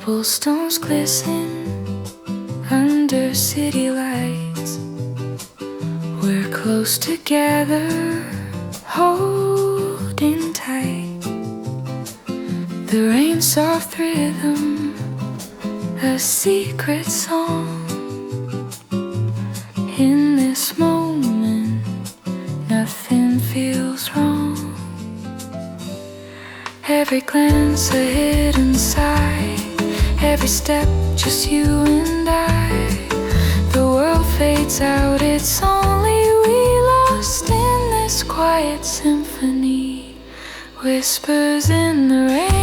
Cobblestones glisten under city lights. We're close together, holding tight. The rain's soft rhythm, a secret song. In this moment, nothing feels wrong. Every glance a hidden sigh, every step just you and I. The world fades out, it's only we lost in this quiet symphony. Whispers in the rain.